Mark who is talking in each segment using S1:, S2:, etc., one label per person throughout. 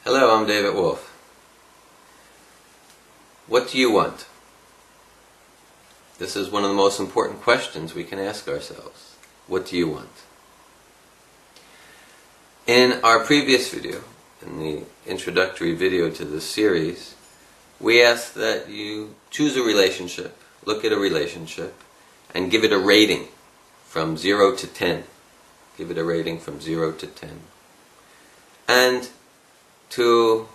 S1: Hello, I'm David Wolf. What do you want? This is one of the most important questions we can ask ourselves. What do you want? In our previous video, in the introductory video to this series, we asked that you choose a relationship, look at a relationship, and give it a rating from 0 to 10. Give it a rating from 0 to 10. And to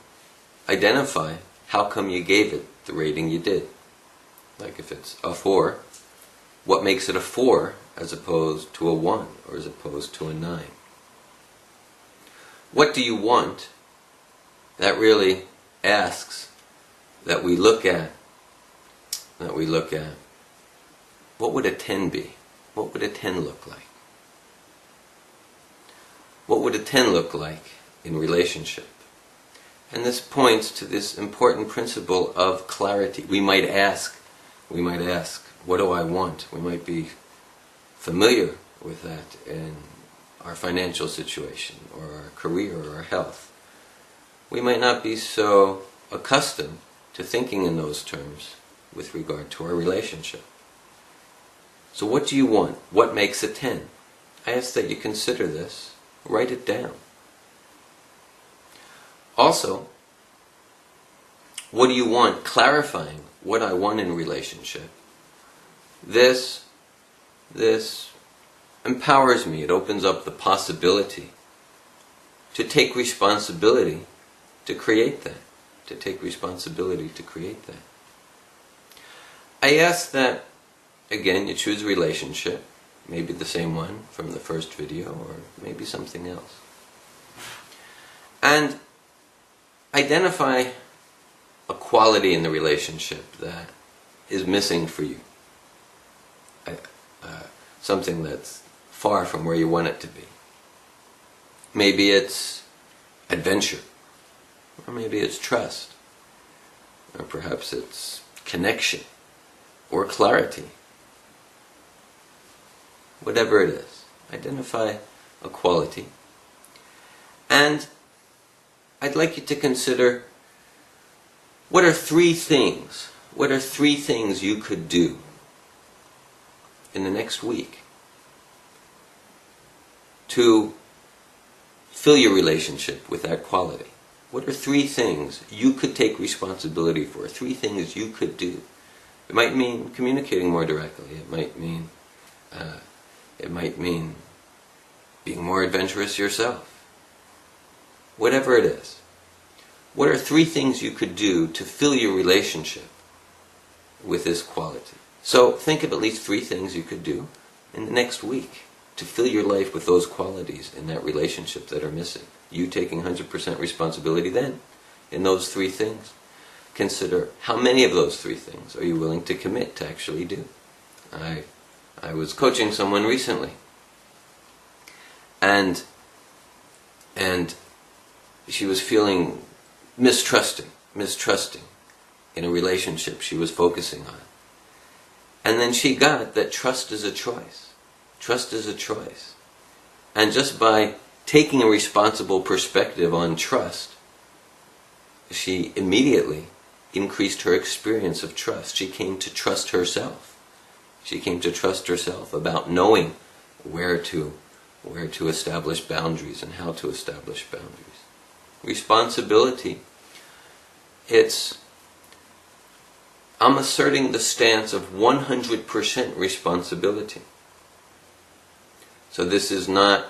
S1: identify how come you gave it the rating you did. Like if it's a 4, what makes it a 4 as opposed to a 1 or as opposed to a 9? What do you want? That really asks that we look at what would a 10 be? What would a 10 look like? What would a 10 look like in relationship? And this points to this important principle of clarity. We might ask, what do I want? We might be familiar with that in our financial situation or our career or our health. We might not be so accustomed to thinking in those terms with regard to our relationship. So what do you want? What makes a 10? I ask that you consider this. Write it down. Also, what do you want? Clarifying what I want in relationship. This empowers me. It opens up the possibility to take responsibility to create that. To take responsibility to create that. I ask that, again, you choose a relationship. Maybe the same one from the first video, or maybe something else. And identify a quality in the relationship that is missing for you. Something that's far from where you want it to be. Maybe it's adventure, or maybe it's trust, or perhaps it's connection, or clarity. Whatever it is, identify a quality. And I'd like you to consider, what are three things you could do in the next week to fill your relationship with that quality? What are three things you could take responsibility for? Three things you could do. It might mean communicating more directly. It might mean being more adventurous yourself. Whatever it is. What are three things you could do to fill your relationship with this quality? So think of at least three things you could do in the next week to fill your life with those qualities in that relationship that are missing. You taking 100% responsibility then in those three things. Consider how many of those three things are you willing to commit to actually do. I was coaching someone recently, and she was feeling mistrusting in a relationship she was focusing on. And then she got that trust is a choice. Trust is a choice. And just by taking a responsible perspective on trust, she immediately increased her experience of trust. She came to trust herself. She came to trust herself about knowing where to establish boundaries and how to establish boundaries. Responsibility, I'm asserting the stance of 100% responsibility. So this is not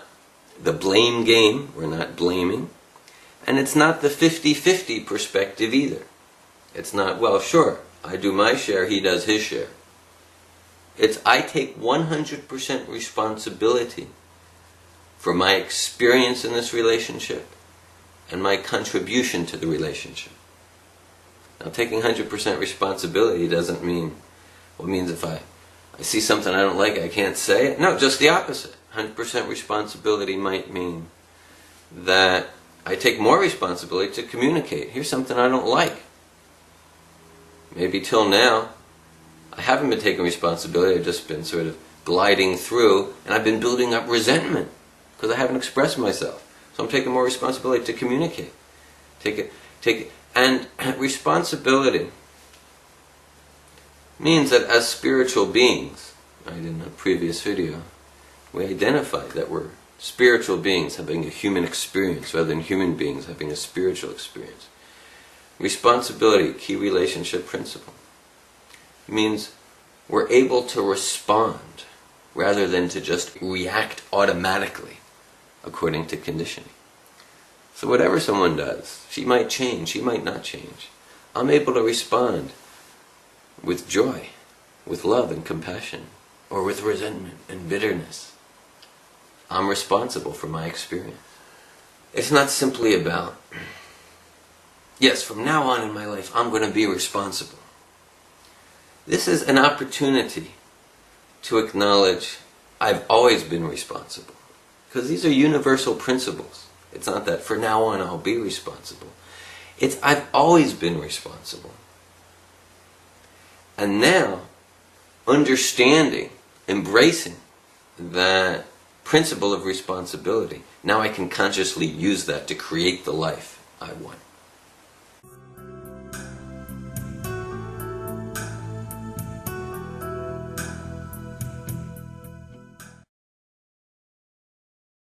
S1: the blame game, we're not blaming, and it's not the 50-50 perspective either. It's not, well, sure, I do my share, he does his share. It's, I take 100% responsibility for my experience in this relationship and my contribution to the relationship. Now, taking 100% responsibility doesn't mean, well, it means if I see something I don't like, I can't say it. No, just the opposite. 100% responsibility might mean that I take more responsibility to communicate. Here's something I don't like. Maybe till now, I haven't been taking responsibility. I've just been sort of gliding through, and I've been building up resentment because I haven't expressed myself. So I'm taking more responsibility to communicate. Take it. And responsibility means that as spiritual beings, right, in a previous video, we identified that we're spiritual beings having a human experience rather than human beings having a spiritual experience. Responsibility, key relationship principle, means we're able to respond rather than to just react automatically according to conditioning. So whatever someone does, she might change, she might not change. I'm able to respond with joy, with love and compassion, or with resentment and bitterness. I'm responsible for my experience. It's not simply about, yes, from now on in my life, I'm going to be responsible. This is an opportunity to acknowledge I've always been responsible. Because these are universal principles. It's not that for now on I'll be responsible. It's I've always been responsible. And now, understanding, embracing that principle of responsibility, now I can consciously use that to create the life I want.